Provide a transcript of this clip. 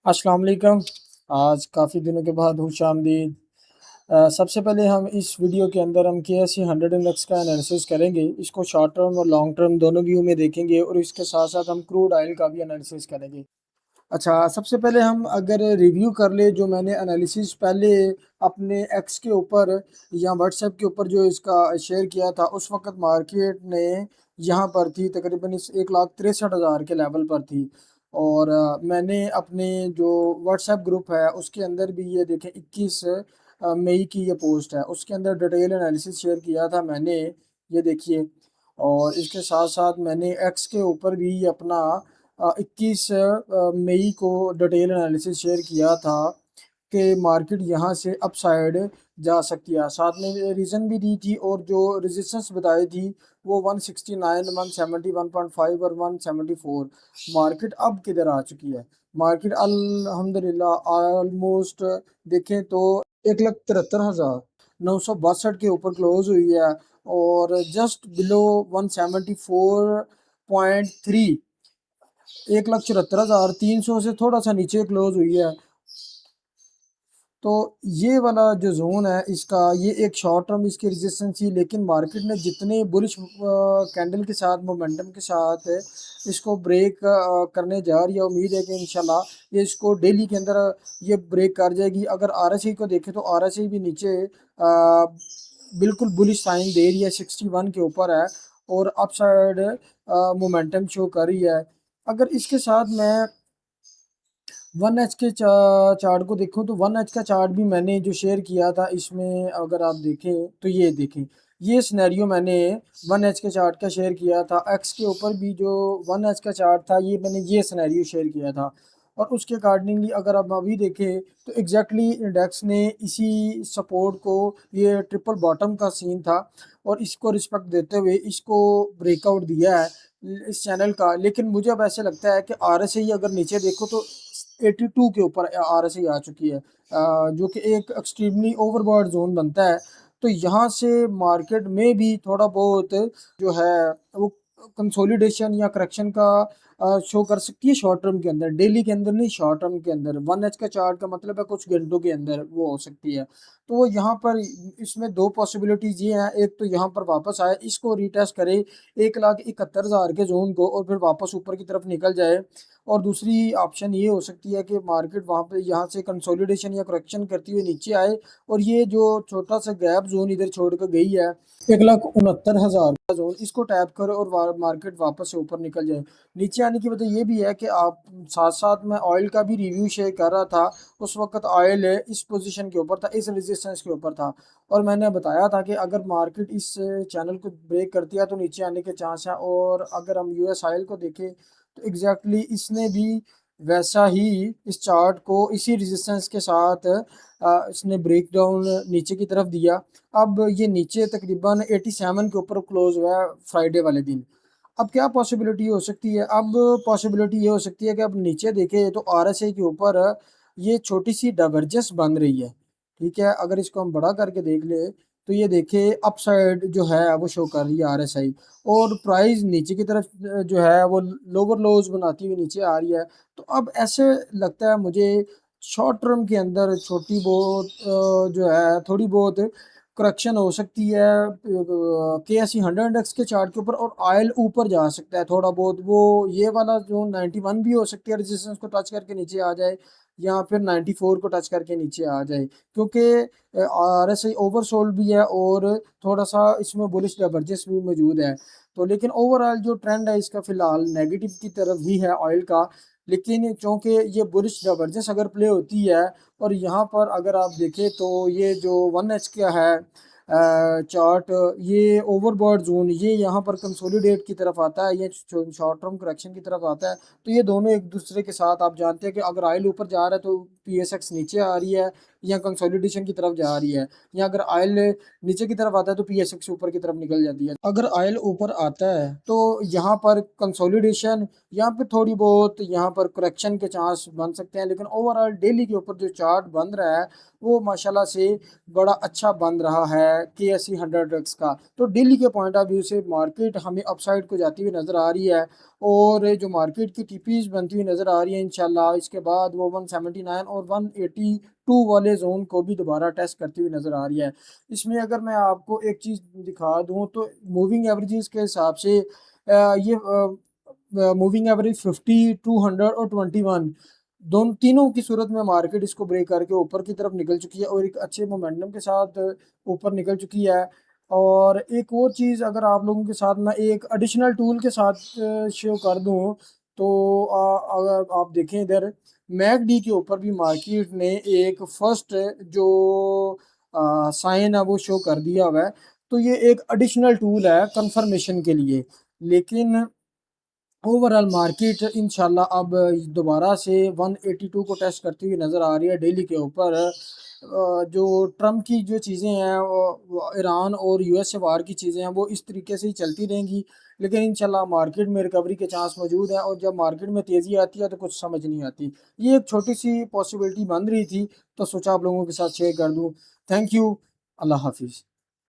अस्सलाम वालेकुम। आज काफ़ी दिनों के बाद खुशामदीद। सबसे पहले हम इस वीडियो के अंदर हम केएसई 100 इंडेक्स का एनालिसिस करेंगे। इसको शॉर्ट टर्म और लॉन्ग टर्म दोनों व्यू में देखेंगे और इसके साथ-साथ हम क्रूड ऑयल का भी एनालिसिस करेंगे। अच्छा, सबसे पहले हम अगर रिव्यू कर ले जो मैंने एनालिसिस पहले अपने एक्स के ऊपर या व्हाट्सएप के ऊपर जो इसका शेयर किया था, उस वक़्त मार्केट ने यहाँ पर थी तकरीबन इस 1,63,000 के लेवल पर थी। और मैंने अपने जो व्हाट्सएप ग्रुप है उसके अंदर भी ये देखें 21 मई की ये पोस्ट है, उसके अंदर डिटेल एनालिसिस शेयर किया था मैंने, ये देखिए। और इसके साथ-साथ मैंने एक्स के ऊपर भी अपना 21 मई को डिटेल एनालिसिस शेयर किया था कि मार्केट यहाँ से अपसाइड जा सकती है। साथ में रीज़न भी दी थी और जो रेजिस्टेंस बताई थी वो 169, 170, 1.5 और 174। मार्केट अब किधर आ चुकी है? मार्केट अल्हम्दुलिल्लाह ऑलमोस्ट देखें तो 1,73,962 के ऊपर क्लोज़ हुई है और जस्ट बिलो 174.3 1,74,300 से थोड़ा-सा नीचे क्लोज़ हुई है। तो ये वाला जो ज़ोन है इसका ये एक शॉर्ट टर्म इसकी रेजिस्टेंस थी, लेकिन मार्केट ने जितने बुलिश कैंडल के साथ मोमेंटम के साथ इसको ब्रेक करने जा रही है। उम्मीद है कि इंशाल्लाह ये इसको डेली के अंदर ये ब्रेक कर जाएगी। अगर आरएसआई को देखें तो आरएसआई भी नीचे बिल्कुल बुलिश साइन दे रही है, 61 के ऊपर है और अपसाइड मोमेंटम शो कर रही है। अगर इसके साथ मैं 1 एच के चार्ट को देखूँ तो 1 एच का चार्ट भी मैंने जो शेयर किया था इसमें अगर आप देखें तो ये देखें, ये सिनेरियो मैंने 1 एच के चार्ट का शेयर किया था। एक्स के ऊपर भी जो 1 एच का चार्ट था ये मैंने ये सिनेरियो शेयर किया था और उसके अकॉर्डिंगली अगर आप अभी देखें तो एग्ज़ैक्टली इंडेक्स ने इसी सपोर्ट को, ये ट्रिपल बॉटम का सीन था और इसको रिस्पेक्ट देते हुए इसको ब्रेकआउट दिया है इस चैनल का। लेकिन मुझे अब ऐसे लगता है कि आरएसआई अगर नीचे देखो तो 82 के ऊपर आरएसआई आ चुकी है, जो कि एक एक्सट्रीमली ओवरबॉट ज़ोन बनता है। तो यहाँ से मार्केट में भी थोड़ा बहुत जो है वो कंसोलिडेशन या करेक्शन का शो कर सकती है शॉर्ट टर्म के अंदर, डेली के अंदर नहीं, शॉर्ट टर्म के अंदर। 1 एच का चार्ट का मतलब है कुछ घंटों के अंदर वो हो सकती है। तो यहाँ पर इसमें 2 पॉसिबिलिटीज़ ये हैं, एक तो यहाँ पर वापस आए, इसको रीटेस्ट करे 1,71,000 के ज़ोन को और फिर वापस ऊपर की तरफ निकल जाए। और दूसरी ऑप्शन ये हो सकती है कि मार्केट वहाँ पे यहाँ से कंसोलिडेशन या करेक्शन करती हुई नीचे आए और ये जो छोटा सा गैप जोन इधर छोड़ कर गई है 1,69,000 का जोन, इसको टैप करो और मार्केट वापस से ऊपर निकल जाए। नीचे आने की वजह ये भी है कि आप साथ साथ मैं ऑयल का भी रिव्यू शेयर कर रहा था, उस वक्त ऑयल इस पोजीशन के ऊपर था, इस रेजिस्टेंस के ऊपर था और मैंने बताया था कि अगर मार्केट इस चैनल को ब्रेक करती है तो नीचे आने के चांस है। और अगर हम यूएस ऑयल को देखें तो एग्जैक्टली इसने भी वैसा ही इस चार्ट को इसी रेजिस्टेंस के साथ इसने ब्रेक डाउन नीचे की तरफ दिया। अब ये नीचे तकरीबन 87 के ऊपर क्लोज हुआ है फ्राइडे वाले दिन। अब क्या पॉसिबिलिटी हो सकती है? अब पॉसिबिलिटी ये हो सकती है कि अब नीचे देखें तो आरएसआई के ऊपर ये छोटी सी डाइवर्जेंस बन रही है, ठीक है। अगर इसको हम बड़ा करके देख ले तो ये देखिए अपसाइड जो है वो शो कर रही है आरएसआई और प्राइस नीचे की तरफ जो है वो लोअर लोज बनाती हुई नीचे आ रही है। तो अब ऐसे लगता है मुझे शॉर्ट टर्म के अंदर छोटी बहुत जो है थोड़ी बहुत करेक्शन हो सकती है केएसई 100 इंडेक्स के चार्ट के ऊपर और ऑयल ऊपर जा सकता है थोड़ा बहुत। वो ये वाला जो 91 भी हो सकती है, रेजिस्टेंस को टच करके नीचे आ जाए या फिर 94 को टच करके नीचे आ जाए, क्योंकि आरएसआई ओवरसोल्ड भी है और थोड़ा सा इसमें बुलिश डाइवर्जेंस भी मौजूद है। तो लेकिन ओवरऑल जो ट्रेंड है इसका फिलहाल नेगेटिव की तरफ ही है ऑयल का। लेकिन चूंकि ये बुलिश डाइवर्जेंस अगर प्ले होती है और यहाँ पर अगर आप देखें तो ये जो 1 एच का है चार्ट, ये ओवरबॉट जोन ये यहाँ पर कंसोलिडेट की तरफ आता है, ये शॉर्ट टर्म करेक्शन की तरफ आता है। तो ये दोनों एक दूसरे के साथ, आप जानते हैं कि अगर ऑयल ऊपर जा रहा है तो पीएसएक्स नीचे आ रही है या कंसोलिडेशन की तरफ जा रही है, या अगर ऑयल नीचे की तरफ आता है तो पीएसएक्स ऊपर की तरफ निकल जाती है। अगर ऑयल ऊपर आता है तो यहाँ पर कंसोलिडेशन, यहाँ पे थोड़ी बहुत यहाँ पर करेक्शन के चांस बन सकते हैं, लेकिन ओवरऑल डेली के ऊपर जो चार्ट बन रहा है वो माशाल्लाह से बड़ा अच्छा बन रहा है केएसई 100 का। तो डेली के पॉइंट ऑफ व्यू से मार्केट हमें अपसाइड को जाती हुई नजर आ रही है और जो मार्केट की टीपीज बनती हुई नज़र आ रही है इंशाल्लाह, इसके बाद वो 179 और 182 वाले जोन को भी दोबारा टेस्ट करती हुई नज़र आ रही है। इसमें अगर मैं आपको एक चीज़ दिखा दूं तो मूविंग एवरेजेस के हिसाब से ये मूविंग एवरेज 50, 200 और 21 दोनों तीनों की सूरत में मार्केट इसको ब्रेक करके ऊपर की तरफ निकल चुकी है और एक अच्छे मोमेंटम के साथ ऊपर निकल चुकी है। और एक और चीज़ अगर आप लोगों के साथ मैं एक एडिशनल टूल के साथ शो कर दूं तो अगर आप देखें इधर मैकडी के ऊपर भी मार्केट ने एक फर्स्ट जो साइन है वो शो कर दिया हुआ है। तो ये एक एडिशनल टूल है कंफर्मेशन के लिए। लेकिन ओवरऑल मार्केट इंशाल्लाह अब दोबारा से 182 को टेस्ट करती हुई नज़र आ रही है डेली के ऊपर। जो ट्रम्प की जो चीज़ें हैं वो ईरान और यूएस से बाहर की चीज़ें हैं वो इस तरीके से ही चलती रहेंगी। लेकिन इंशाल्लाह मार्केट में रिकवरी के चांस मौजूद है और जब मार्केट में तेज़ी आती है तो कुछ समझ नहीं आती। ये एक छोटी सी पॉसिबिलिटी बन रही थी तो सोचा आप लोगों के साथ शेयर कर दूँ। Thank you. अल्लाह हाफिज़।